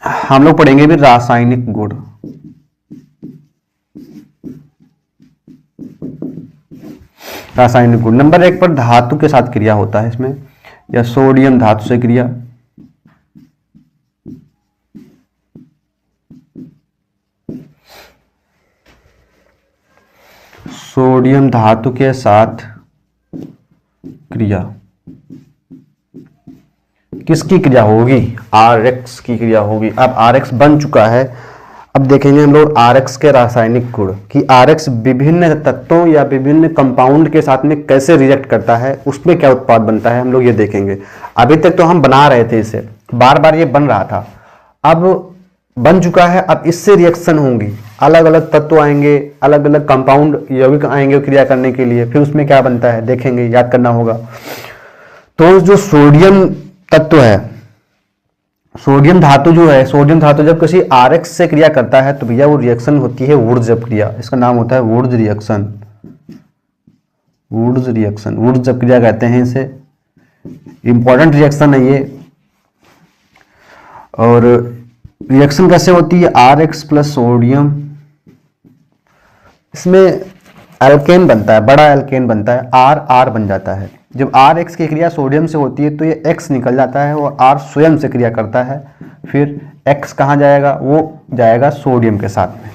हम लोग पढ़ेंगे भी रासायनिक गुण। रासायनिक गुण नंबर 1 पर धातु के साथ क्रिया होता है इसमें, या सोडियम धातु से क्रिया। सोडियम धातु के साथ क्रिया किसकी क्रिया होगी? RX की क्रिया होगी। अब RX बन चुका है, अब देखेंगे हम लोग RX के रासायनिक गुण कि RX विभिन्न तत्वों या विभिन्न कंपाउंड के साथ में कैसे रिएक्ट करता है, उसमें क्या उत्पाद बनता है, हम लोग ये देखेंगे। अभी तक तो हम बना रहे थे इसे, बार बार ये बन रहा था, अब बन चुका है। अब इससे रिएक्शन होंगी, अलग अलग तत्व आएंगे, अलग अलग कंपाउंड यौगिक आएंगे क्रिया करने के लिए, फिर उसमें क्या बनता है देखेंगे, याद करना होगा। तो जो सोडियम तत्व है, सोडियम धातु जो है, सोडियम धातु जब किसी RX से क्रिया करता है तो भैया वो रिएक्शन होती है वुर्त्ज क्रिया। इसका नाम होता है वुर्त्ज रिएक्शन। वुर्त्ज रिएक्शन, वुर्त्ज क्रिया कहते हैं इसे। इंपॉर्टेंट रिएक्शन है ये। और रिएक्शन कैसे होती है? RX प्लस सोडियम, इसमें एल्केन बनता है, बड़ा एल्केन बनता है, R बन जाता है। जब RX की क्रिया सोडियम से होती है तो ये X निकल जाता है और R स्वयं से क्रिया करता है, फिर X कहाँ जाएगा? वो जाएगा सोडियम के साथ में।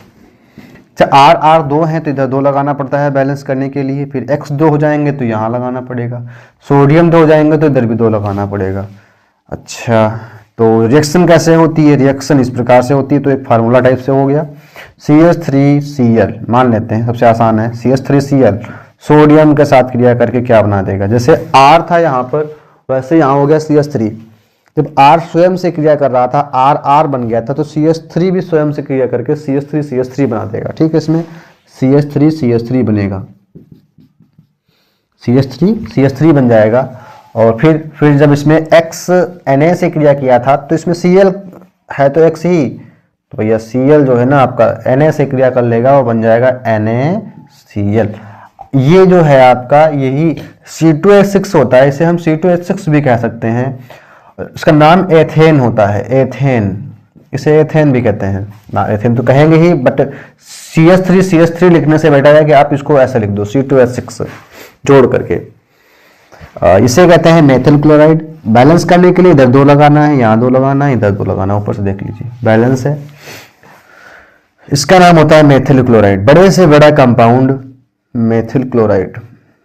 अच्छा, R दो है तो इधर 2 लगाना पड़ता है बैलेंस करने के लिए, फिर X 2 हो जाएंगे तो यहाँ लगाना पड़ेगा, सोडियम 2 हो जाएंगे तो इधर भी 2 लगाना पड़ेगा। अच्छा, तो रिएक्शन कैसे होती है? रिएक्शन इस प्रकार से होती है, तो एक फार्मूला टाइप से हो गया, CH3Cl मान लेते हैं, सबसे आसान है। CH3Cl सोडियम के साथ क्रिया करके क्या बना देगा? जैसे R था यहाँ पर, वैसे यहाँ हो गया CH3। जब R स्वयं से क्रिया कर रहा था, R बन गया था, तो CH3 भी स्वयं से क्रिया करके CH3 बना देगा। ठीक है, इसमें CH3 बनेगा, CH3 बन जाएगा। और फिर जब इसमें X Na से क्रिया किया था तो इसमें Cl है तो X ही, तो भैया Cl जो है ना आपका Na से क्रिया कर लेगा और बन जाएगा NaCl। ये जो है आपका यही C2H6 होता है, इसे हम C2H6 भी कह सकते हैं। इसका नाम एथेन होता है, एथेन, इसे एथेन भी कहते हैं ना, एथेन तो कहेंगे ही, बट CH3 लिखने से बेटर है कि आप इसको ऐसा लिख दो, C2H6 जोड़ करके। इसे कहते हैं मेथिल क्लोराइड। बैलेंस करने के लिए इधर 2 लगाना है, यहाँ 2 लगाना है, इधर 2 लगाना है, ऊपर से देख लीजिए बैलेंस है। इसका नाम होता है मेथिल क्लोराइड। बड़े से बड़ा कंपाउंड मेथिल क्लोराइड,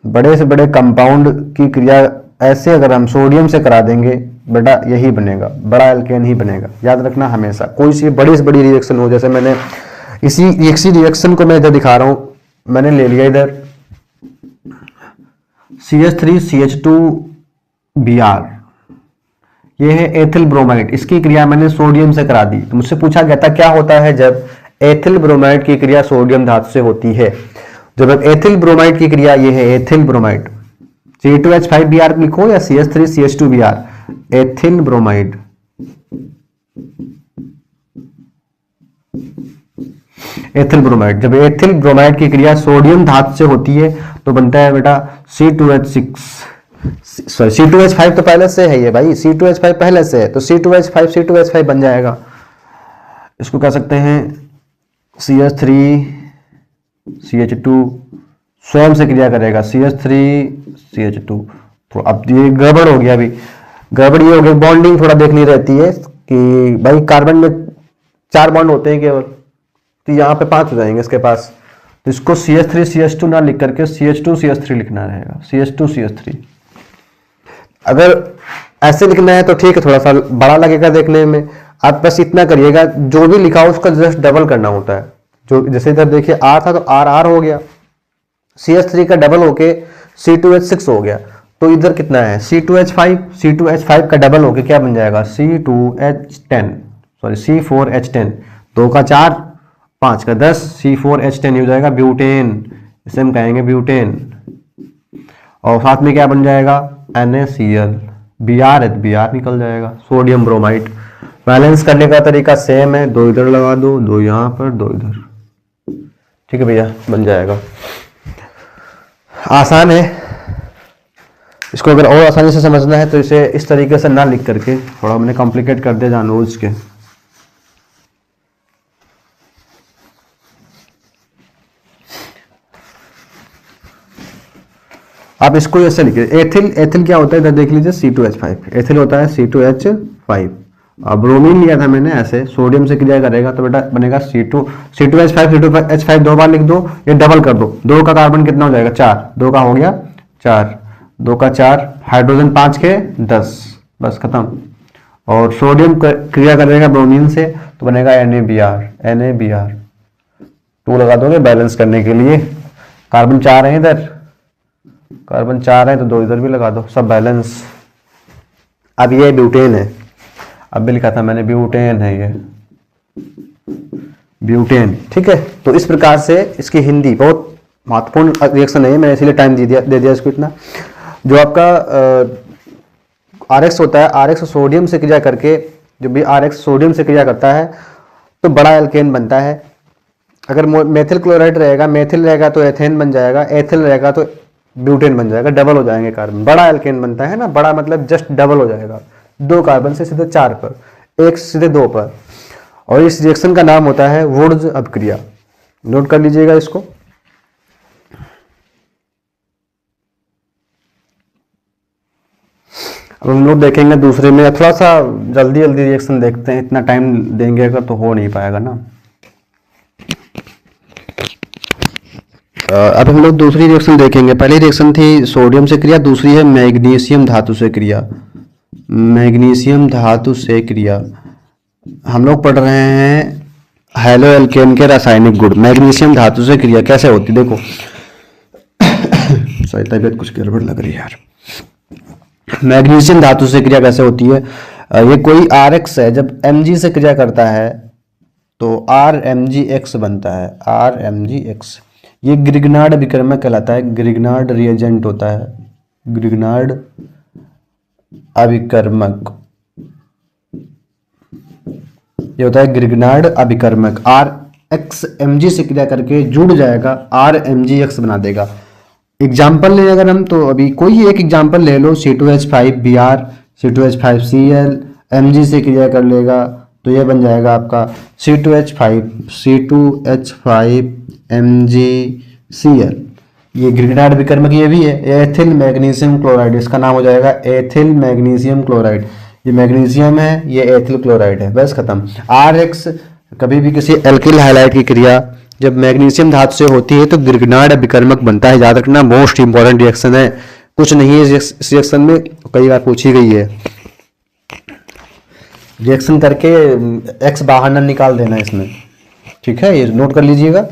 बड़े से बड़े कंपाउंड की क्रिया ऐसे अगर हम सोडियम से करा देंगे बेटा यही बनेगा, बड़ा एल्केन ही बनेगा। याद रखना हमेशा, कोई सी बड़ी से बड़ी रिएक्शन हो, जैसे मैंने इसी रिएक्शन को मैं इधर दिखा रहा हूं, मैंने ले लिया इधर CH3CH2Br, ये है एथिल ब्रोमाइड, इसकी क्रिया मैंने सोडियम से करा दी। तो मुझसे पूछा गया था क्या होता है जब एथिल ब्रोमाइड की क्रिया सोडियम धातु से होती है। जब एथिल ब्रोमाइड की क्रिया, ये है एथिल ब्रोमाइड, C2H5Br लिखो या CH3CH2Br, ethyl bromide, ethyl bromide. जब एथिल ब्रोमाइड की क्रिया सोडियम धातु से होती है तो बनता है बेटा C2H5 तो पहले से है ये भाई, C2H5 पहले से है तो C2H5 बन जाएगा। इसको कह सकते हैं CH3CH2 स्वयं से क्रिया करेगा, CH3CH2। तो अब ये गड़बड़ हो गया, अभी गड़बड़ ये हो गया, बॉन्डिंग थोड़ा देखनी रहती है कि भाई कार्बन में 4 बॉन्ड होते हैं केवल, तो यहाँ पे 5 हो जाएंगे इसके पास, तो इसको CH3CH2 ना लिख करके CH2CH3 लिखना रहेगा, CH2CH3। अगर ऐसे लिखना है तो ठीक है, थोड़ा सा बड़ा लगेगा देखने में। आप बस इतना करिएगा, जो भी लिखा हो उसका जस्ट डबल करना होता है। जो जैसे इधर देखिए R था तो R हो गया, CH3 का डबल होके C2H6 हो गया, तो इधर कितना है C2H5 का डबल होके क्या बन जाएगा C4H10, 2 का 4, 5 का 10, C4H10 हो जाएगा ब्यूटेन, इसे हम कहेंगे ब्यूटेन। और साथ में क्या बन जाएगा NaCl, Br निकल जाएगा, सोडियम ब्रोमाइड। बैलेंस करने का तरीका सेम है, 2 इधर लगा दो, 2 यहाँ पर, 2 इधर, ठीक है भैया, बन जाएगा। आसान है, इसको अगर और आसानी से समझना है तो इसे इस तरीके से ना लिख करके, थोड़ा मैंने कॉम्प्लिकेट कर दिया जानबूझ के। आप इसको ऐसे लिखिए, एथिल, एथिल क्या होता है इधर देख लीजिए, C2H5, एथिल होता है C2H5। अब ब्रोमीन लिया था मैंने ऐसे, सोडियम से क्रिया करेगा तो बेटा बनेगा C2H5, C2H5 दो बार लिख दो, ये डबल कर दो, 2 का कार्बन कितना हो जाएगा 4, 2 का हो गया 4, 2 का 4, हाइड्रोजन 5 के 10, बस खत्म। और सोडियम क्रिया करेगा ब्रोमीन से तो बनेगा NaBr, 2 लगा दोगे बैलेंस करने के लिए। कार्बन 4 है इधर, कार्बन 4 है तो 2 इधर भी लगा दो, सब बैलेंस। अब ये ब्यूटेन है, अब भी लिखा था मैंने ब्यूटेन है, ये ब्यूटेन, ठीक है। तो इस प्रकार से इसकी हिंदी बहुत महत्वपूर्ण रिएक्शन है, मैंने इसलिए टाइम दे दिया इसको इतना। जो आपका RX होता है, RX सोडियम से क्रिया करके, जो भी RX सोडियम से क्रिया करता है तो बड़ा एल्केन बनता है। अगर मेथिल क्लोराइड रहेगा, मेथिल रहेगा तो एथेन बन जाएगा, एथिल रहेगा तो ब्यूटेन बन जाएगा, डबल हो जाएंगे कार्बन, बड़ा एल्केन बनता है ना, बड़ा मतलब जस्ट डबल हो जाएगा, 2 कार्बन से सीधे 4 पर, 1 से सीधे 2 पर। और इस रिएक्शन का नाम होता है वुड्स अपक्रिया, नोट कर लीजिएगा इसको। अब हम लोग देखेंगे दूसरे में, थोड़ा सा जल्दी जल्दी रिएक्शन देखते हैं, इतना टाइम देंगे अगर तो हो नहीं पाएगा ना। अब हम लोग दूसरी रिएक्शन देखेंगे। पहली रिएक्शन थी सोडियम से क्रिया, दूसरी है मैग्नीशियम धातु से क्रिया। मैग्नीशियम धातु से क्रिया हम लोग पढ़ रहे हैं हैलो एल्केन के रासायनिक गुण। मैग्नीशियम धातु से क्रिया कैसे होती, देखो सही, तबीयत कुछ गड़बड़ लग रही है यार। मैग्नीशियम धातु से क्रिया कैसे होती है, ये कोई RX है, जब Mg से क्रिया करता है तो RMgX बनता है, RMgX। ये ग्रिग्नार्ड अभिकर्मक कहलाता है, ग्रिग्नार्ड रिएजेंट होता है, ग्रिग्नार्ड अभिकर्मक, ये होता है ग्रिग्नार्ड अभिकर्मक। RX Mg से क्रिया करके जुड़ जाएगा, RMgX बना देगा। एग्जाम्पल लें अगर हम, तो अभी कोई एक एग्जाम्पल ले लो, C2H5Br, C2H5Cl, Mg से क्रिया कर लेगा तो ये बन जाएगा आपका C2H5MgCl। ये ग्रिग्नार्ड विकर्मक ये भी है, एथिल मैग्नीशियम क्लोराइड, इसका नाम हो जाएगा एथिल मैग्नीशियम क्लोराइड। ये मैग्नीशियम है, ये एथिल क्लोराइड है, बस खत्म। RX कभी भी किसी एल्किल हाइलाइट की क्रिया जब मैग्नीशियम धातु से होती है तो ग्रिग्नार्ड अभिकर्मक बनता है, याद रखना, मोस्ट इंपॉर्टेंट रिएक्शन है, कुछ नहीं है इस रिएक्शन में, कई बार पूछी गई है। रिएक्शन करके X बाहर ना निकाल देना इसमें, ठीक है, ये नोट कर लीजिएगा।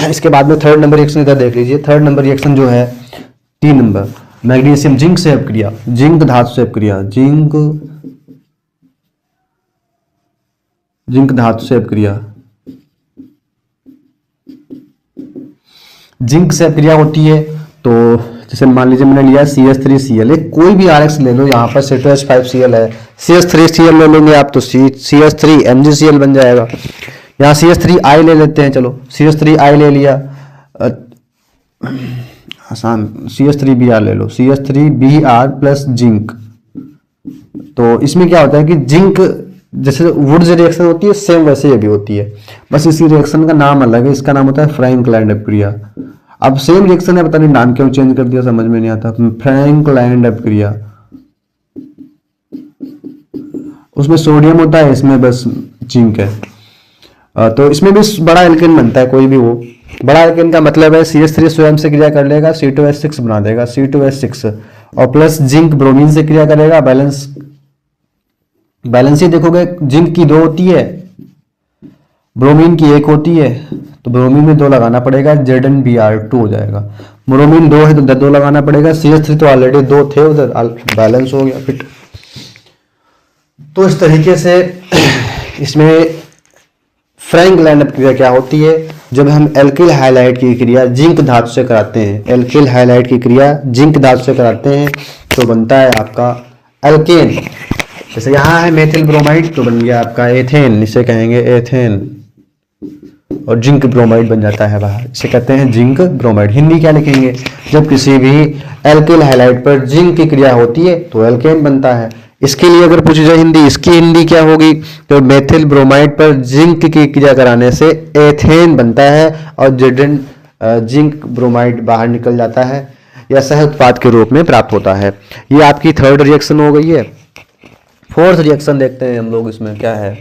इसके बाद में थर्ड नंबर रिएक्शन इधर देख लीजिए। थर्ड नंबर रिएक्शन जो है 3 नंबर, मैग्नीशियम जिंक से अपक्रिया, जिंक धातु से अपक्रिया, जिंक धातु से अपक्रिया, जिंक से अपक्रिया होती है तो जैसे मान लीजिए मैंने लिया CH3Cl, कोई भी RX ले लो, यहाँ पर C2H5Cl है, CH3Cl ले लेंगे आप तो CH3MgCl बन जाएगा। यहाँ CH3I ले लेते हैं, चलो CH3I ले लिया, आसान, CH3Br ले लो, CH3Br प्लस जिंक। तो इसमें क्या होता है कि जिंक जैसे वुड्स रिएक्शन होती है सेम वैसे ये भी होती है, बस इसी रिएक्शन का नाम अलग है, इसका नाम होता है फ्रैंकलैंड अपक्रिया। अब सेम रिएक्शन है, पता नहीं नाम क्यों चेंज कर दिया, समझ में नहीं आता। फ्रैंकलैंड अपक्रिया, उसमें सोडियम होता है, इसमें बस जिंक है। तो इसमें भी बड़ा एल्केन बनता है, कोई भी वो बड़ा एल्केन का मतलब है CH3 स्वयं से क्रिया कर लेगा, C2H6 बना देगा, C2H6 और प्लस जिंक ब्रोमीन से क्रिया करेगा, बैलेंस ही देखोगे, जिंक की 2 होती है, ब्रोमीन की 1 होती है, तो ब्रोमीन में 2 लगाना पड़ेगा, ZnBr2 हो जाएगा। ब्रोमीन 2 है तो 2 लगाना पड़ेगा, CH3 तो ऑलरेडी 2 थे उधर, बैलेंस हो गया फिट। तो इस तरीके से इसमें फ्रैंकलैंड अपक्रिया क्या होती है, जब हम एल्किल हाइलाइट की क्रिया जिंक धातु से कराते हैं, एल्किल हाइलाइट की क्रिया जिंक धातु से कराते हैं तो बनता है आपका एल्केन। जैसे यहाँ है मेथिल ब्रोमाइड तो बन गया आपका एथेन, इसे कहेंगे एथेन, और जिंक ब्रोमाइड बन जाता है बाहर, इसे कहते हैं जिंक ब्रोमाइड। हिंदी क्या लिखेंगे, जब किसी भी एल्किल हाइलाइट पर जिंक की क्रिया होती है तो एल्केन बनता है। इसके लिए अगर पूछी जाए हिंदी, इसकी हिंदी क्या होगी, तो मेथिल ब्रोमाइड पर जिंक की क्रिया कराने से एथेन बनता है और जिंक ब्रोमाइड बाहर निकल जाता है। या सह उत्पाद के रूप में प्राप्त होता है। ये आपकी थर्ड रिएक्शन हो गई है। फोर्थ रिएक्शन देखते हैं हम लोग, इसमें क्या है।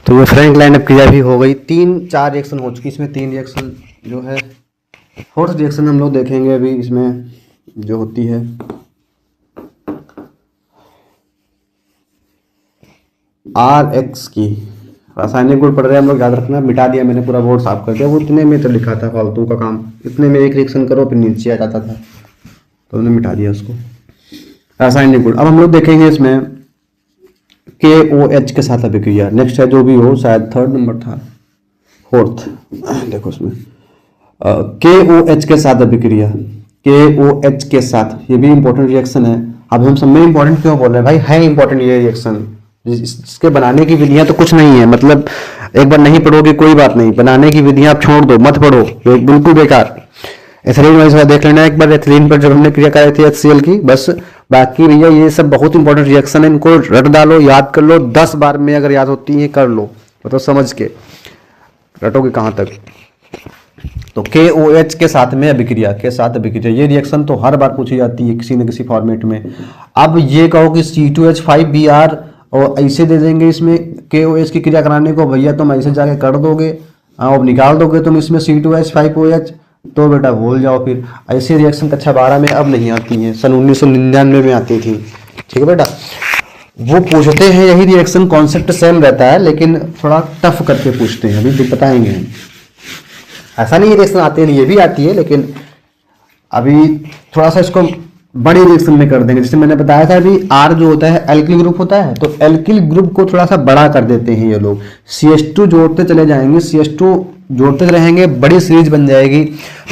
तो ये फ्रैंक लाइनअप क्रिया भी हो गई। 3-4 रिएक्शन हो चुकी, इसमें 3 रिएक्शन जो है। फोर्थ रिएक्शन हम लोग देखेंगे अभी इसमें जो होती है। RX की रासायनिक गुण पढ़ रहे हैं हम लोग, याद रखना। मिटा दिया मैंने, पूरा बोर्ड साफ कर दिया। वो इतने में तो लिखा था, फालतू का काम। इतने में एक रिएक्शन करो फिर नीचे आ जाता था, तो हमने मिटा दिया उसको। रासायनिक गुण अब हम लोग देखेंगे इसमें KOH के साथ अभिक्रिया। नेक्स्ट है जो भी हो, शायद थर्ड नंबर था, फोर्थ। देखो उसमें KOH के साथ अभिक्रिया, KOH के साथ, ये भी इंपॉर्टेंट रिएक्शन है। अब हम सब में इंपॉर्टेंट क्यों बोल रहे हैं भाई, है इंपॉर्टेंट ये रिएक्शन। इसके बनाने की विधियां तो कुछ नहीं है, मतलब एक बार नहीं पढ़ोगे कोई बात नहीं, बनाने की विधियां आप छोड़ दो, मत पढ़ो, ये बिल्कुल बेकार। एथिलीन वाइज देख लेना एक बार, एथिलीन पर जब हमने क्रिया कराई थी HCl की, बस। बाकी भैया ये सब बहुत इंपॉर्टेंट रिएक्शन है, इनको रट डालो, याद कर लो। 10 बार में अगर याद होती है कर लो, मतलब समझ के, रटोगे कहाँ तक। तो KOH के साथ में अभिक्रिया, के साथ अभिक्रिया, ये रिएक्शन तो हर बार पूछी जाती है किसी न किसी फॉर्मेट में। अब ये कहो कि C2H5Br और ऐसे दे देंगे इसमें KOH की क्रिया कराने को, भैया तुम ऐसे जाके कर दोगे, अब निकाल दोगे तुम इसमें C2H5OH, तो बेटा भूल जाओ। फिर ऐसी रिएक्शन कक्षा 12 में अब नहीं आती हैं, सन 1999 में आती थी। ठीक है बेटा, वो पूछते हैं यही रिएक्शन, कॉन्सेप्ट सेम रहता है लेकिन थोड़ा टफ करके पूछते हैं, अभी बताएंगे हम। ऐसा नहीं रिएक्शन आती है, ये भी आती है, लेकिन अभी थोड़ा सा इसको बड़ी रिएक्शन में कर देंगे। जैसे मैंने बताया था अभी, R जो होता है एल्किल ग्रुप होता है, तो एल्किल ग्रुप को थोड़ा सा बड़ा कर देते हैं ये लोग। CH2 जोड़ते चले जाएंगे, CH2 जोड़ते रहेंगे, बड़ी सीरीज बन जाएगी।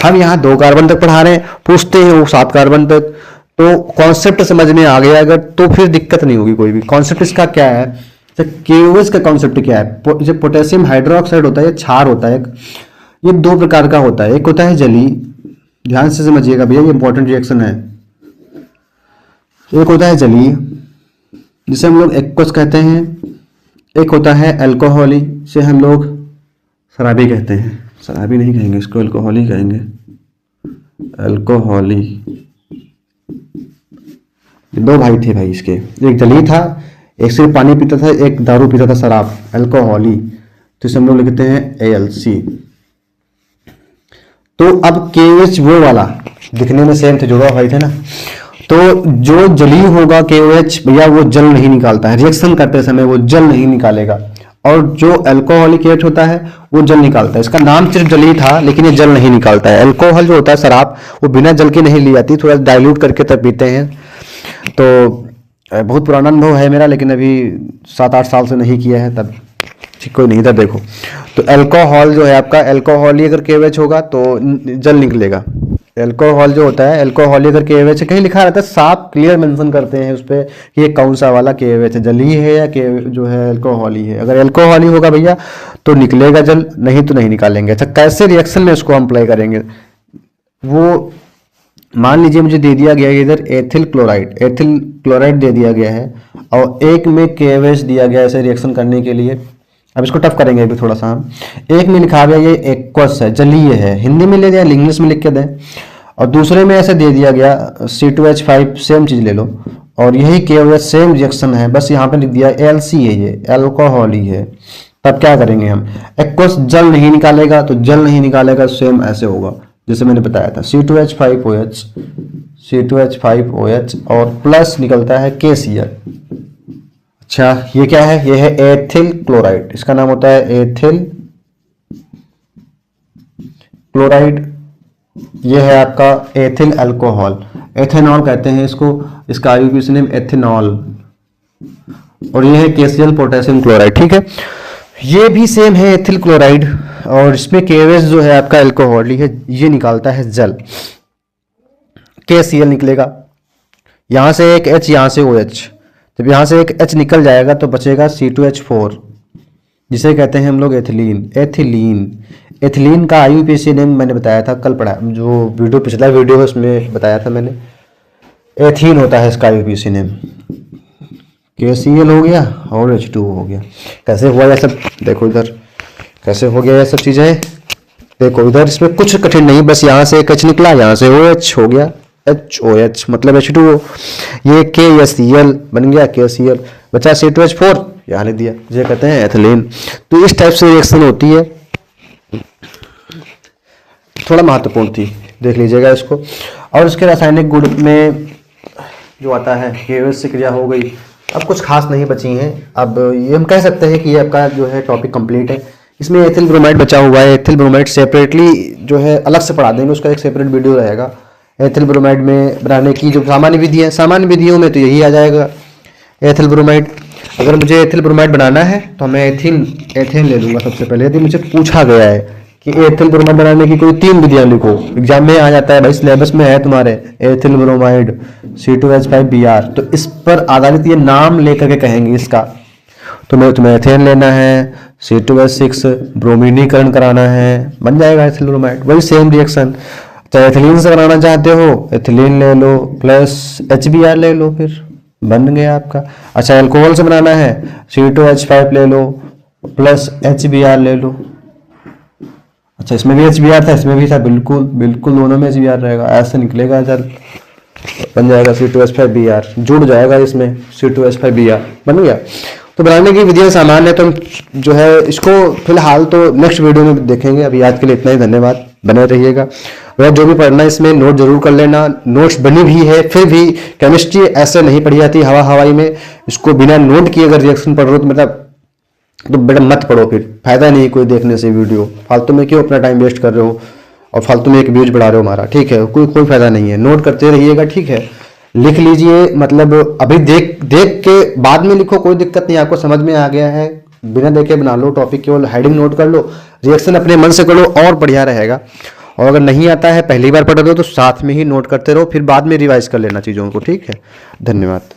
हम यहाँ 2 कार्बन तक पढ़ा रहे हैं, पूछते हैं वो 7 कार्बन तक, तो कॉन्सेप्ट समझ में आ गया अगर, तो फिर दिक्कत नहीं होगी कोई भी। कॉन्सेप्ट इसका क्या है, KOH का कॉन्सेप्ट क्या है। जो पोटेशियम हाइड्रोक्साइड होता है, क्षार होता है, ये 2 प्रकार का होता है। एक होता है जलीय, ध्यान से समझिएगा भैया, ये इंपॉर्टेंट रिएक्शन है। एक होता है जलीय, जिसे हम लोग एक्वस कहते हैं। एक होता है अल्कोहली, से हम लोग शराबी कहते हैं। शराबी नहीं कहेंगे इसको, अल्कोहली कहेंगे, अल्कोहली। 2 भाई थे भाई इसके, एक जलीय था, एक सिर्फ पानी पीता था, एक दारू पीता था, शराब, अल्कोहली। तो इसे हम लोग लिखते हैं ALC। तो अब KOH वो वाला दिखने में सेम थे, जुड़वा भाई थे ना, तो जो जलीय होगा KOH भैया वो जल नहीं निकालता है, रिएक्शन करते समय वो जल नहीं निकालेगा। और जो अल्कोहलिक एच होता है वो जल निकालता है। इसका नाम सिर्फ जलीय था लेकिन ये जल नहीं निकालता है। अल्कोहल जो होता है शराब, वो बिना जल के नहीं ली जाती, थोड़ा डाइल्यूट करके तब पीते हैं। तो बहुत पुराना अनुभव है मेरा, लेकिन अभी 7-8 साल से नहीं किया है, तब ठीक कोई नहीं था। देखो तो अल्कोहल जो है आपका, अल्कोहल ही अगर KOH होगा तो जल निकलेगा। अल्कोहल जो होता है, अल्कोहल अगर KOH कहीं लिखा रहता है, साफ क्लियर मेंशन करते हैं उस पर कि ये कौन सा वाला KOH है, जलीय है या जो है अल्कोहल ही है। अगर अल्कोहल ही होगा भैया तो निकलेगा जल, नहीं तो नहीं निकालेंगे। अच्छा, कैसे रिएक्शन में इसको हम अप्लाई करेंगे, वो मान लीजिए मुझे दे दिया गया है इधर एथिल क्लोराइड दे दिया गया है, और एक में KOH दिया गया है ऐसे रिएक्शन करने के लिए। अब इसको टफ करेंगे अभी थोड़ा सा हम। एक में लिखा गया ये एक्वस है, जलीय है, हिंदी में ले दिया, इंग्लिश में लिख के दें। और दूसरे में ऐसे दे दिया गया C2H5, सेम चीज ले लो, और यही KOH सेम रिएक्शन है, बस यहाँ पे लिख दिया ALC है, ये अल्कोहल ही है। तब क्या करेंगे हम, एक्वस जल नहीं निकालेगा, तो जल नहीं निकालेगा सेम ऐसे होगा जैसे मैंने बताया था, C2H5OH और प्लस निकलता है KCl। अच्छा, ये क्या है, ये है एथिल क्लोराइड, इसका नाम होता है एथिल क्लोराइड। ये है आपका एथिल अल्कोहल, एथेनॉल कहते हैं इसको, इसका आईयूपीएसी नेम एथेनॉल। और ये है KCl पोटेशियम क्लोराइड। ठीक है, ये भी सेम है एथिल क्लोराइड, और इसमें KOH जो है आपका अल्कोहल ही है, ये निकालता है जल, KCl निकलेगा। यहां से एक H, यहां से OH, जब यहाँ से एक H निकल जाएगा तो बचेगा C2H4, जिसे कहते हैं हम लोग एथिलीन का आईयूपीएसी नेम मैंने बताया था, कल पढ़ा, जो वीडियो पिछला वीडियो है उसमें बताया था मैंने। एथीन होता है इसका आईयूपीएसी नेम। KCl हो गया और H2O हो गया। कैसे हुआ ये सब, देखो इधर कैसे हो गया ये सब चीज़ें। देखो इधर इसमें कुछ कठिन नहीं, बस यहाँ से एक H निकला, यहाँ से OH हो गया, HOH मतलब H2O, ये KCl बन गया, KCl बचा C2H4, यहाँ लिख दिया, ये कहते हैं एथिलीन। तो इस टाइप से रिएक्शन होती है, थोड़ा महत्वपूर्ण थी, देख लीजिएगा इसको। और इसके रासायनिक गुण में जो आता है KOH से क्रिया हो गई। अब कुछ खास नहीं बची हैं, अब ये हम कह सकते हैं कि ये आपका जो है टॉपिक कंप्लीट है। इसमें एथिल ब्रोमाइड बचा हुआ है, एथिल ब्रोमाइड सेपरेटली जो है अलग से पढ़ा देंगे, उसका एक सेपरेट वीडियो रहेगा। एथिल ब्रोमाइड में बनाने की जो सामान्य विधि है, सामान्य विधियों में तो यही आ जाएगा एथिल ब्रोमाइड। अगर मुझे एथिल ब्रोमाइड बनाना है तो मैं एथेन ले लूँगा सबसे पहले। यदि मुझे पूछा गया है कि एथिल ब्रोमाइड बनाने की कोई 3 विधियाँ लिखो, एग्जाम में आ जाता है भाई, सिलेबस में है तुम्हारे एथिल ब्रोमाइड C2H5Br, तो इस पर आधारित ये नाम लेकर के कहेंगे इसका। तो तुम्हें एथेन लेना है, C2H6 ब्रोमीनीकरण कराना है, बन जाएगा एथिल ब्रोमाइड। वही सेम रिएक्शन, चाहे एथिलीन से कराना चाहते हो एथिलीन ले लो प्लस HBr ले लो, फिर बन गया आपका। अच्छा अल्कोहल से बनाना है C2H5 ले लो प्लस HBr ले लो। अच्छा इसमें भी HBr था, इसमें भी था, बिल्कुल बिल्कुल दोनों में HBr रहेगा, ऐसे निकलेगा, चल बन जाएगा C2H5Br, जुड़ जाएगा इसमें C2H5Br, बन गया। तो बनाने की विधियाँ सामान्य है, तो हम जो है इसको फिलहाल तो नेक्स्ट वीडियो में देखेंगे। अभी आज के लिए इतना ही, धन्यवाद, बने रहिएगा। और जो भी पढ़ना है इसमें नोट जरूर कर लेना, नोट्स बनी भी है, फिर भी केमिस्ट्री ऐसे नहीं पढ़ी जाती हवा हवाई में। इसको बिना नोट किए अगर रिएक्शन पढ़ रहे हो तो मतलब तो बेटा मत पढ़ो, फिर फायदा नहीं कोई देखने से वीडियो, फालतू में क्यों अपना टाइम वेस्ट कर रहे हो और फालतू में एक व्यूज बढ़ा रहे हो हमारा, ठीक है, कोई फायदा नहीं है। नोट करते रहिएगा, ठीक है, लिख लीजिए, मतलब अभी देख के बाद में लिखो, कोई दिक्कत नहीं, आपको समझ में आ गया है, बिना देखे बना लो टॉपिक, केवल हेडिंग नोट कर लो, रिएक्शन अपने मन से कर लो और बढ़िया रहेगा। और अगर नहीं आता है, पहली बार पढ़ रहे हो तो साथ में ही नोट करते रहो, फिर बाद में रिवाइज कर लेना चीज़ों को, ठीक है। धन्यवाद।